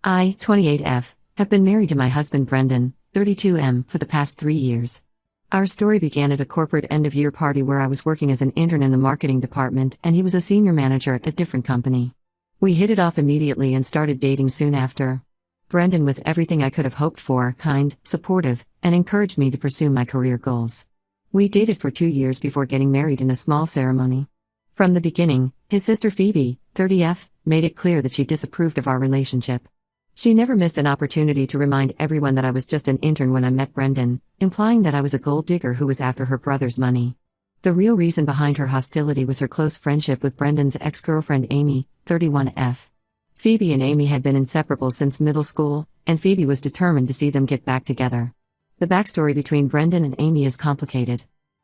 I, 28F, have been married to my husband Brendan, 32M, for the past 3 years. Our story began at a corporate end-of-year party where I was working as an intern in the marketing department and he was a senior manager at a different company. We hit it off immediately and started dating soon after. Brendan was everything I could have hoped for, kind, supportive, and encouraged me to pursue my career goals. We dated for 2 years before getting married in a small ceremony. From the beginning, his sister Phoebe, 30F, made it clear that she disapproved of our relationship. She never missed an opportunity to remind everyone that I was just an intern when I met Brendan, implying that I was a gold digger who was after her brother's money. The real reason behind her hostility was her close friendship with Brendan's ex-girlfriend Amy, 31F. Phoebe and Amy had been inseparable since middle school, and Phoebe was determined to see them get back together. The backstory between Brendan and Amy is complicated.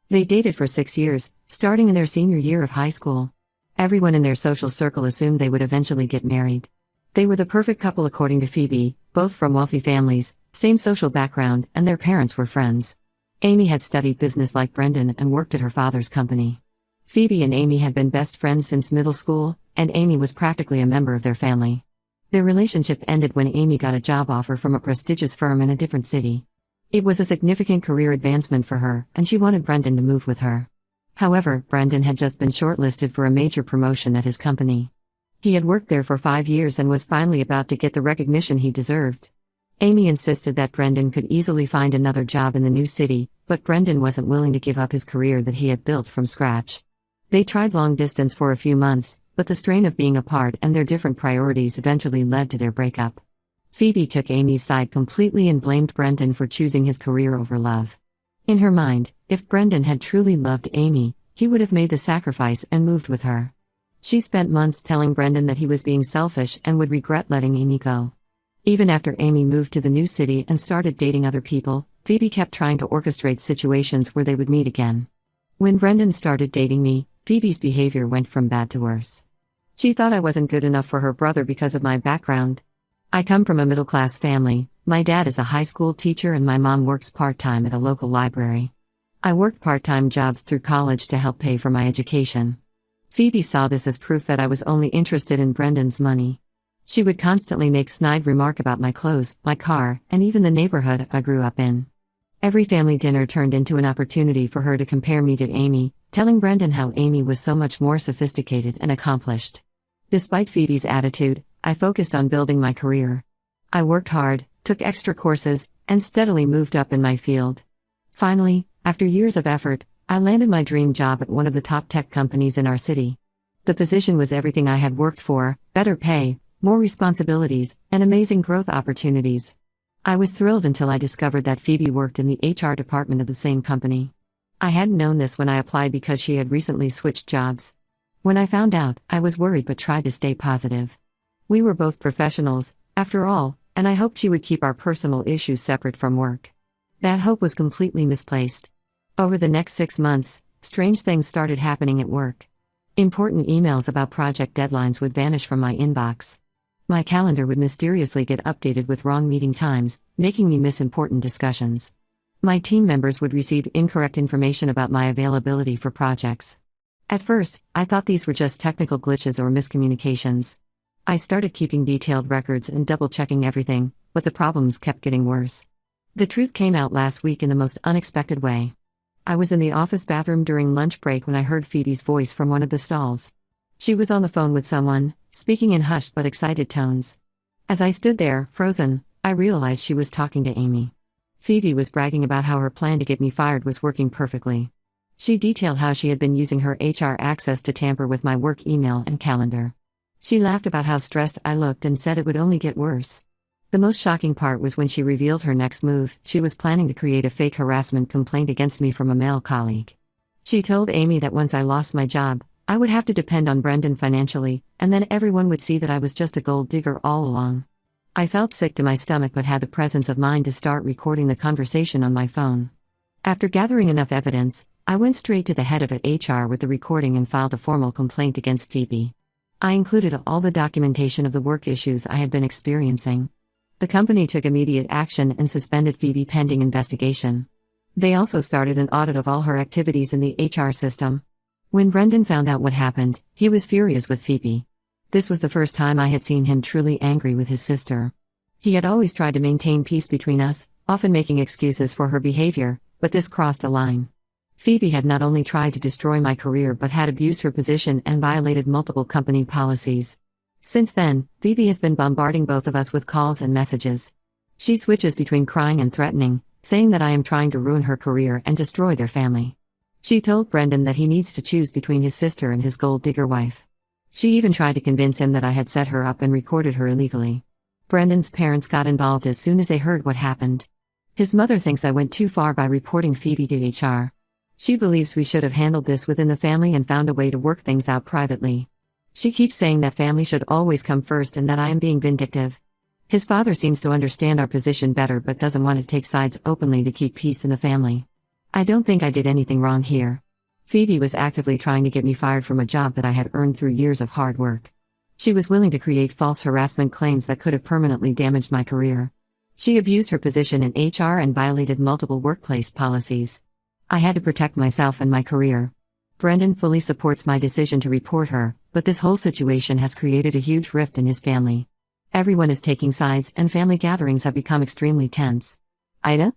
They dated for 6 years, starting in their senior year of high school. Everyone in their social circle assumed they would eventually get married. They were the perfect couple according to Phoebe, both from wealthy families, same social background, and their parents were friends. Amy had studied business like Brendan and worked at her father's company. Phoebe and Amy had been best friends since middle school, and Amy was practically a member of their family. Their relationship ended when Amy got a job offer from a prestigious firm in a different city. It was a significant career advancement for her, and she wanted Brendan to move with her. However, Brendan had just been shortlisted for a major promotion at his company. He had worked there for 5 years and was finally about to get the recognition he deserved. Amy insisted that Brendan could easily find another job in the new city, but Brendan wasn't willing to give up his career that he had built from scratch. They tried long distance for a few months, but the strain of being apart and their different priorities eventually led to their breakup. Phoebe took Amy's side completely and blamed Brendan for choosing his career over love. In her mind, if Brendan had truly loved Amy, he would have made the sacrifice and moved with her. She spent months telling Brendan that he was being selfish and would regret letting Amy go. Even after Amy moved to the new city and started dating other people, Phoebe kept trying to orchestrate situations where they would meet again. When Brendan started dating me, Phoebe's behavior went from bad to worse. She thought I wasn't good enough for her brother because of my background. I come from a middle-class family. My dad is a high school teacher and my mom works part-time at a local library. I worked part-time jobs through college to help pay for my education. Phoebe saw this as proof that I was only interested in Brendan's money. She would constantly make snide remark about my clothes, my car, and even the neighborhood I grew up in. Every family dinner turned into an opportunity for her to compare me to Amy, telling Brendan how Amy was so much more sophisticated and accomplished. Despite Phoebe's attitude, I focused on building my career. I worked hard, took extra courses, and steadily moved up in my field. Finally, after years of effort, I landed my dream job at one of the top tech companies in our city. The position was everything I had worked for: better pay, more responsibilities, and amazing growth opportunities. I was thrilled until I discovered that Phoebe worked in the HR department of the same company. I hadn't known this when I applied because she had recently switched jobs. When I found out, I was worried but tried to stay positive. We were both professionals, after all, and I hoped she would keep our personal issues separate from work. That hope was completely misplaced. Over the next 6 months, strange things started happening at work. Important emails about project deadlines would vanish from my inbox. My calendar would mysteriously get updated with wrong meeting times, making me miss important discussions. My team members would receive incorrect information about my availability for projects. At first, I thought these were just technical glitches or miscommunications. I started keeping detailed records and double-checking everything, but the problems kept getting worse. The truth came out last week in the most unexpected way. I was in the office bathroom during lunch break when I heard Phoebe's voice from one of the stalls. She was on the phone with someone, speaking in hushed but excited tones. As I stood there, frozen, I realized she was talking to Amy. Phoebe was bragging about how her plan to get me fired was working perfectly. She detailed how she had been using her HR access to tamper with my work email and calendar. She laughed about how stressed I looked and said it would only get worse. The most shocking part was when she revealed her next move. She was planning to create a fake harassment complaint against me from a male colleague. She told Amy that once I lost my job, I would have to depend on Brendan financially, and then everyone would see that I was just a gold digger all along. I felt sick to my stomach but had the presence of mind to start recording the conversation on my phone. After gathering enough evidence, I went straight to the head of HR with the recording and filed a formal complaint against Phoebe. I included all the documentation of the work issues I had been experiencing. The company took immediate action and suspended Phoebe pending investigation. They also started an audit of all her activities in the HR system. When Brendan found out what happened, he was furious with Phoebe. This was the first time I had seen him truly angry with his sister. He had always tried to maintain peace between us, often making excuses for her behavior, but this crossed a line. Phoebe had not only tried to destroy my career but had abused her position and violated multiple company policies. Since then, Phoebe has been bombarding both of us with calls and messages. She switches between crying and threatening, saying that I am trying to ruin her career and destroy their family. She told Brendan that he needs to choose between his sister and his gold-digger wife. She even tried to convince him that I had set her up and recorded her illegally. Brendan's parents got involved as soon as they heard what happened. His mother thinks I went too far by reporting Phoebe to HR. She believes we should have handled this within the family and found a way to work things out privately. She keeps saying that family should always come first and that I am being vindictive. His father seems to understand our position better but doesn't want to take sides openly to keep peace in the family. I don't think I did anything wrong here. Phoebe was actively trying to get me fired from a job that I had earned through years of hard work. She was willing to create false harassment claims that could have permanently damaged my career. She abused her position in HR and violated multiple workplace policies. I had to protect myself and my career. Brendan fully supports my decision to report her, but this whole situation has created a huge rift in his family. Everyone is taking sides and family gatherings have become extremely tense. Ida?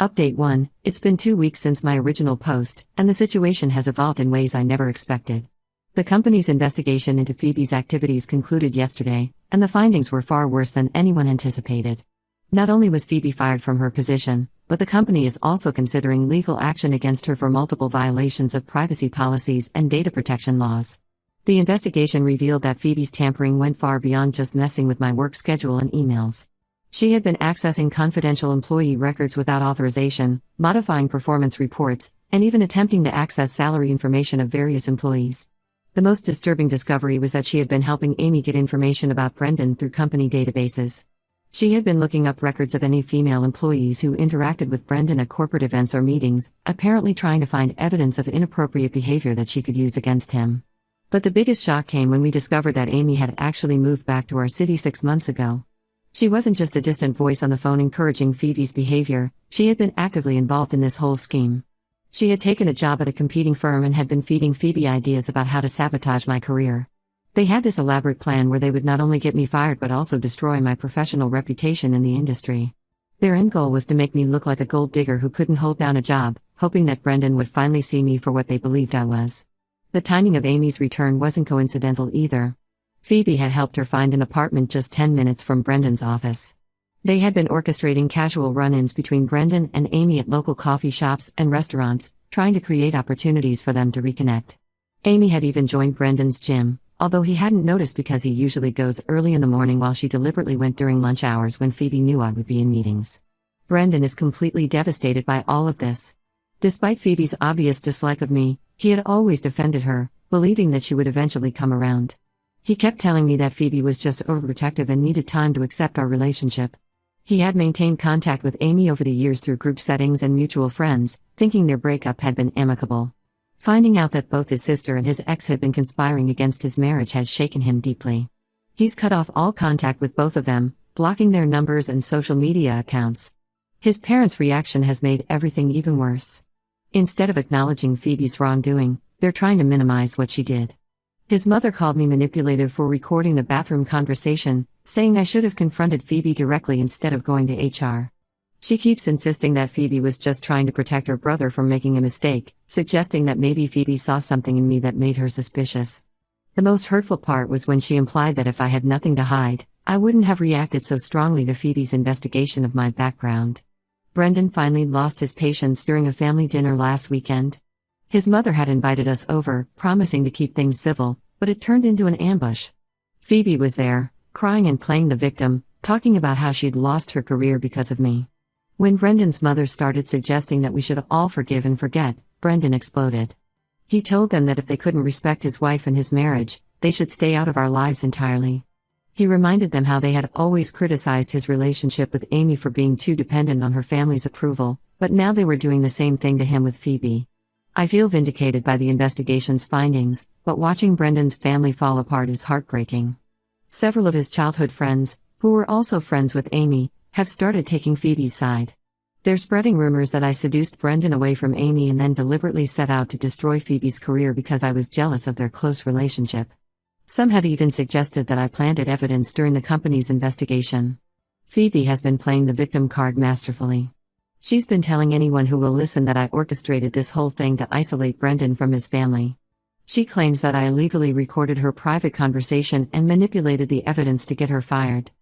Update 1. It's been 2 weeks since my original post, and the situation has evolved in ways I never expected. The company's investigation into Phoebe's activities concluded yesterday, and the findings were far worse than anyone anticipated. Not only was Phoebe fired from her position, but the company is also considering legal action against her for multiple violations of privacy policies and data protection laws. The investigation revealed that Phoebe's tampering went far beyond just messing with my work schedule and emails. She had been accessing confidential employee records without authorization, modifying performance reports, and even attempting to access salary information of various employees. The most disturbing discovery was that she had been helping Amy get information about Brendan through company databases. She had been looking up records of any female employees who interacted with Brendan at corporate events or meetings, apparently trying to find evidence of inappropriate behavior that she could use against him. But the biggest shock came when we discovered that Amy had actually moved back to our city 6 months ago. She wasn't just a distant voice on the phone encouraging Phoebe's behavior, she had been actively involved in this whole scheme. She had taken a job at a competing firm and had been feeding Phoebe ideas about how to sabotage my career. They had this elaborate plan where they would not only get me fired but also destroy my professional reputation in the industry. Their end goal was to make me look like a gold digger who couldn't hold down a job, hoping that Brendan would finally see me for what they believed I was. The timing of Amy's return wasn't coincidental either. Phoebe had helped her find an apartment just 10 minutes from Brendan's office. They had been orchestrating casual run-ins between Brendan and Amy at local coffee shops and restaurants, trying to create opportunities for them to reconnect. Amy had even joined Brendan's gym, although he hadn't noticed because he usually goes early in the morning while she deliberately went during lunch hours when Phoebe knew I would be in meetings. Brendan is completely devastated by all of this. Despite Phoebe's obvious dislike of me, he had always defended her, believing that she would eventually come around. He kept telling me that Phoebe was just overprotective and needed time to accept our relationship. He had maintained contact with Amy over the years through group settings and mutual friends, thinking their breakup had been amicable. Finding out that both his sister and his ex had been conspiring against his marriage has shaken him deeply. He's cut off all contact with both of them, blocking their numbers and social media accounts. His parents' reaction has made everything even worse. Instead of acknowledging Phoebe's wrongdoing, they're trying to minimize what she did. His mother called me manipulative for recording the bathroom conversation, saying I should have confronted Phoebe directly instead of going to HR. She keeps insisting that Phoebe was just trying to protect her brother from making a mistake, suggesting that maybe Phoebe saw something in me that made her suspicious. The most hurtful part was when she implied that if I had nothing to hide, I wouldn't have reacted so strongly to Phoebe's investigation of my background. Brendan finally lost his patience during a family dinner last weekend. His mother had invited us over, promising to keep things civil, but it turned into an ambush. Phoebe was there, crying and playing the victim, talking about how she'd lost her career because of me. When Brendan's mother started suggesting that we should all forgive and forget, Brendan exploded. He told them that if they couldn't respect his wife and his marriage, they should stay out of our lives entirely. He reminded them how they had always criticized his relationship with Amy for being too dependent on her family's approval, but now they were doing the same thing to him with Phoebe. I feel vindicated by the investigation's findings, but watching Brendan's family fall apart is heartbreaking. Several of his childhood friends, who were also friends with Amy, have started taking Phoebe's side. They're spreading rumors that I seduced Brendan away from Amy and then deliberately set out to destroy Phoebe's career because I was jealous of their close relationship. Some have even suggested that I planted evidence during the company's investigation. Phoebe has been playing the victim card masterfully. She's been telling anyone who will listen that I orchestrated this whole thing to isolate Brendan from his family. She claims that I illegally recorded her private conversation and manipulated the evidence to get her fired.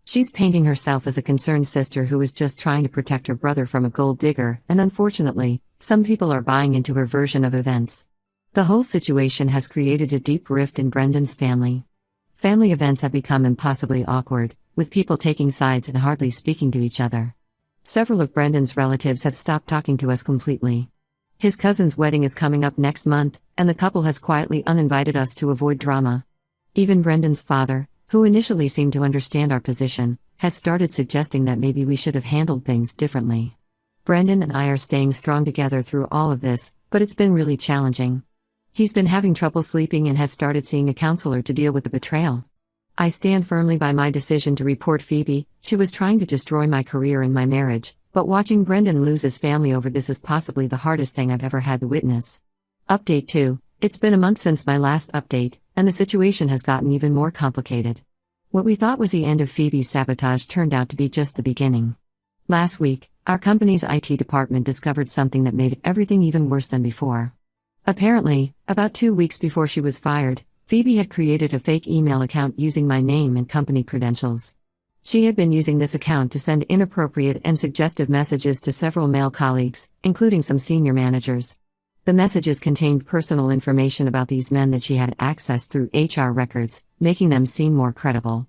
She's painting herself as a concerned sister who is just trying to protect her brother from a gold digger, and unfortunately, some people are buying into her version of events. The whole situation has created a deep rift in Brendan's family. Family events have become impossibly awkward, with people taking sides and hardly speaking to each other. Several of Brendan's relatives have stopped talking to us completely. His cousin's wedding is coming up next month, and the couple has quietly uninvited us to avoid drama. Even Brendan's father, who initially seemed to understand our position, has started suggesting that maybe we should have handled things differently. Brendan and I are staying strong together through all of this, but it's been really challenging. He's been having trouble sleeping and has started seeing a counselor to deal with the betrayal. I stand firmly by my decision to report Phoebe. She was trying to destroy my career and my marriage, but watching Brendan lose his family over this is possibly the hardest thing I've ever had to witness. Update 2. It's been a month since my last update, and the situation has gotten even more complicated. What we thought was the end of Phoebe's sabotage turned out to be just the beginning. Last week, our company's IT department discovered something that made everything even worse than before. Apparently, about 2 weeks before she was fired, Phoebe had created a fake email account using my name and company credentials. She had been using this account to send inappropriate and suggestive messages to several male colleagues, including some senior managers. The messages contained personal information about these men that she had accessed through HR records, making them seem more credible.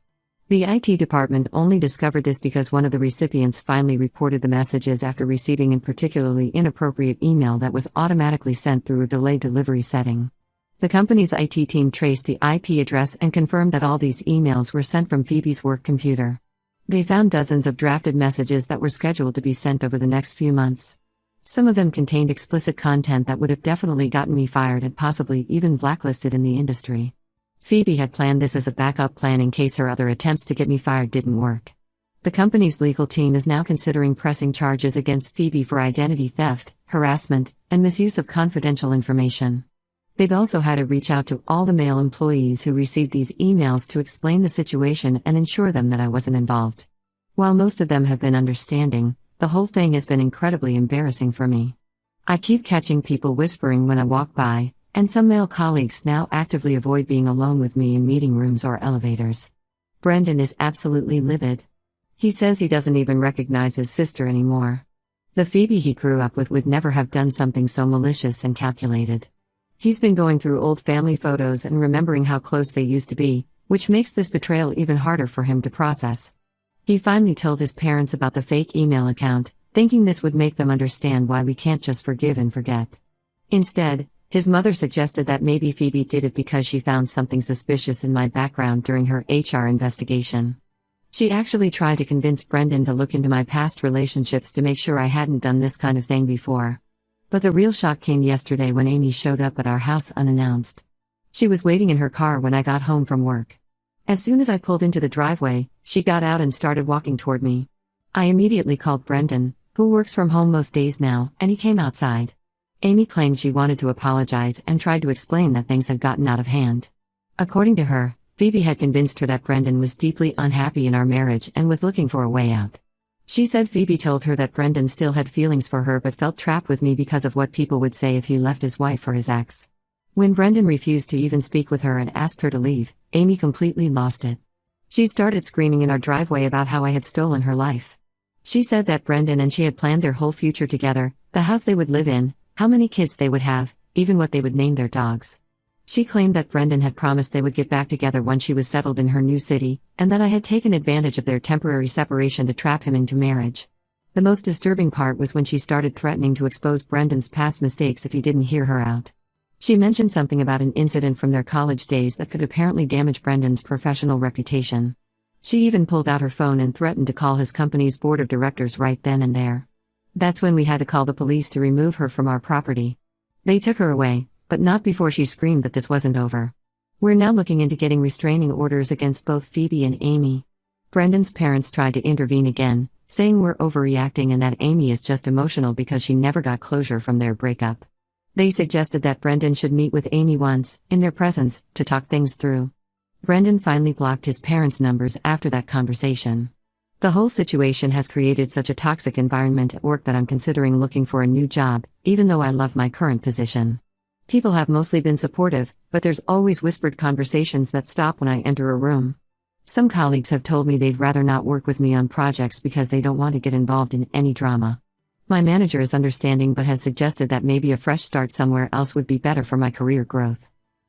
The IT department only discovered this because one of the recipients finally reported the messages after receiving a particularly inappropriate email that was automatically sent through a delayed delivery setting. The company's IT team traced the IP address and confirmed that all these emails were sent from Phoebe's work computer. They found dozens of drafted messages that were scheduled to be sent over the next few months. Some of them contained explicit content that would have definitely gotten me fired and possibly even blacklisted in the industry. Phoebe had planned this as a backup plan in case her other attempts to get me fired didn't work. The company's legal team is now considering pressing charges against Phoebe for identity theft, harassment, and misuse of confidential information. They've also had to reach out to all the male employees who received these emails to explain the situation and ensure them that I wasn't involved. While most of them have been understanding, the whole thing has been incredibly embarrassing for me. I keep catching people whispering when I walk by, and some male colleagues now actively avoid being alone with me in meeting rooms or elevators. Brendan is absolutely livid. He says he doesn't even recognize his sister anymore. The Phoebe he grew up with would never have done something so malicious and calculated. He's been going through old family photos and remembering how close they used to be, which makes this betrayal even harder for him to process. He finally told his parents about the fake email account, thinking this would make them understand why we can't just forgive and forget. Instead, his mother suggested that maybe Phoebe did it because she found something suspicious in my background during her HR investigation. She actually tried to convince Brendan to look into my past relationships to make sure I hadn't done this kind of thing before. But the real shock came yesterday when Amy showed up at our house unannounced. She was waiting in her car when I got home from work. As soon as I pulled into the driveway, she got out and started walking toward me. I immediately called Brendan, who works from home most days now, and he came outside. Amy claimed she wanted to apologize and tried to explain that things had gotten out of hand. According to her, Phoebe had convinced her that Brendan was deeply unhappy in our marriage and was looking for a way out. She said Phoebe told her that Brendan still had feelings for her but felt trapped with me because of what people would say if he left his wife for his ex. When Brendan refused to even speak with her and asked her to leave, Amy completely lost it. She started screaming in our driveway about how I had stolen her life. She said that Brendan and she had planned their whole future together, the house they would live in, how many kids they would have, even what they would name their dogs. She claimed that Brendan had promised they would get back together once she was settled in her new city, and that I had taken advantage of their temporary separation to trap him into marriage. The most disturbing part was when she started threatening to expose Brendan's past mistakes if he didn't hear her out. She mentioned something about an incident from their college days that could apparently damage Brendan's professional reputation. She even pulled out her phone and threatened to call his company's board of directors right then and there. That's when we had to call the police to remove her from our property. They took her away, but not before she screamed that this wasn't over. We're now looking into getting restraining orders against both Phoebe and Amy. Brendan's parents tried to intervene again, saying we're overreacting and that Amy is just emotional because she never got closure from their breakup. They suggested that Brendan should meet with Amy once, in their presence, to talk things through. Brendan finally blocked his parents' numbers after that conversation. The whole situation has created such a toxic environment at work that I'm considering looking for a new job, even though I love my current position. People have mostly been supportive, but there's always whispered conversations that stop when I enter a room. Some colleagues have told me they'd rather not work with me on projects because they don't want to get involved in any drama. My manager is understanding but has suggested that maybe a fresh start somewhere else would be better for my career growth.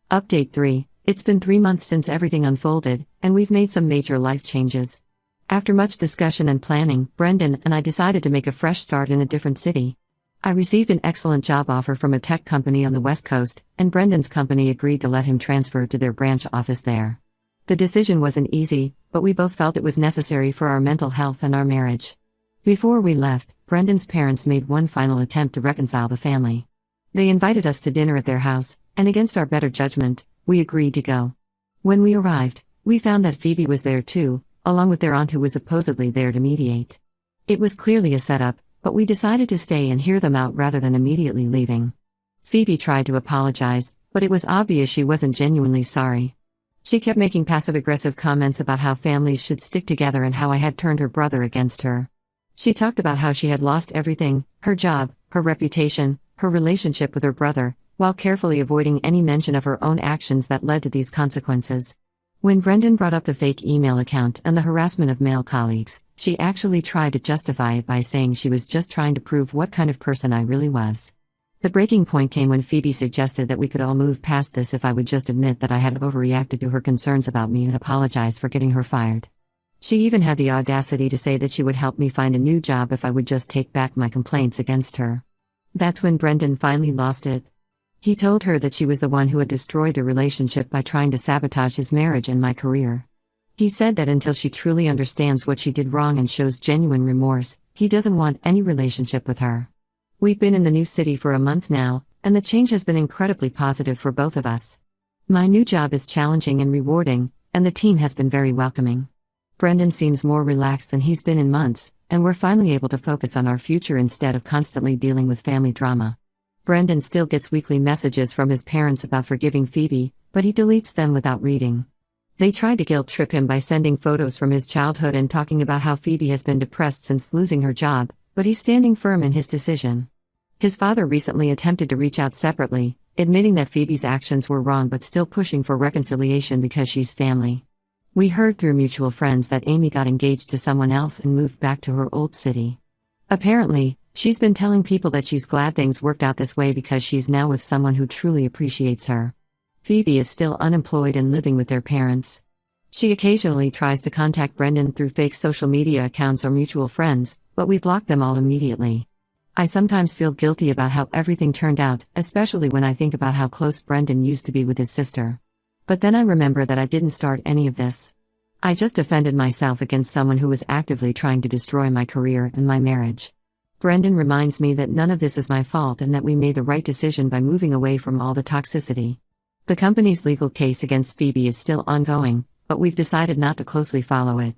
Update 3. It's been 3 months since everything unfolded, and we've made some major life changes. After much discussion and planning, Brendan and I decided to make a fresh start in a different city. I received an excellent job offer from a tech company on the West Coast, and Brendan's company agreed to let him transfer to their branch office there. The decision wasn't easy, but we both felt it was necessary for our mental health and our marriage. Before we left, Brendan's parents made one final attempt to reconcile the family. They invited us to dinner at their house, and against our better judgment, we agreed to go. When we arrived, we found that Phoebe was there too, along with their aunt who was supposedly there to mediate. It was clearly a setup, but we decided to stay and hear them out rather than immediately leaving. Phoebe tried to apologize, but it was obvious she wasn't genuinely sorry. She kept making passive-aggressive comments about how families should stick together and how I had turned her brother against her. She talked about how she had lost everything, her job, her reputation, her relationship with her brother, while carefully avoiding any mention of her own actions that led to these consequences. When Brendan brought up the fake email account and the harassment of male colleagues, she actually tried to justify it by saying she was just trying to prove what kind of person I really was. The breaking point came when Phoebe suggested that we could all move past this if I would just admit that I had overreacted to her concerns about me and apologize for getting her fired. She even had the audacity to say that she would help me find a new job if I would just take back my complaints against her. That's when Brendan finally lost it. He told her that she was the one who had destroyed the relationship by trying to sabotage his marriage and my career. He said that until she truly understands what she did wrong and shows genuine remorse, he doesn't want any relationship with her. We've been in the new city for a month now, and the change has been incredibly positive for both of us. My new job is challenging and rewarding, and the team has been very welcoming. Brendan seems more relaxed than he's been in months, and we're finally able to focus on our future instead of constantly dealing with family drama. Brendan still gets weekly messages from his parents about forgiving Phoebe, but he deletes them without reading. They tried to guilt-trip him by sending photos from his childhood and talking about how Phoebe has been depressed since losing her job, but he's standing firm in his decision. His father recently attempted to reach out separately, admitting that Phoebe's actions were wrong but still pushing for reconciliation because she's family. We heard through mutual friends that Amy got engaged to someone else and moved back to her old city. Apparently, she's been telling people that she's glad things worked out this way because she's now with someone who truly appreciates her. Phoebe is still unemployed and living with their parents. She occasionally tries to contact Brendan through fake social media accounts or mutual friends, but we block them all immediately. I sometimes feel guilty about how everything turned out, especially when I think about how close Brendan used to be with his sister. But then I remember that I didn't start any of this. I just defended myself against someone who was actively trying to destroy my career and my marriage. Brendan reminds me that none of this is my fault and that we made the right decision by moving away from all the toxicity. The company's legal case against Phoebe is still ongoing, but we've decided not to closely follow it.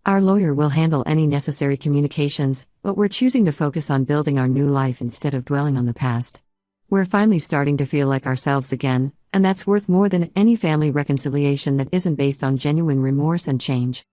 Our lawyer will handle any necessary communications, but we're choosing to focus on building our new life instead of dwelling on the past. We're finally starting to feel like ourselves again, and that's worth more than any family reconciliation that isn't based on genuine remorse and change.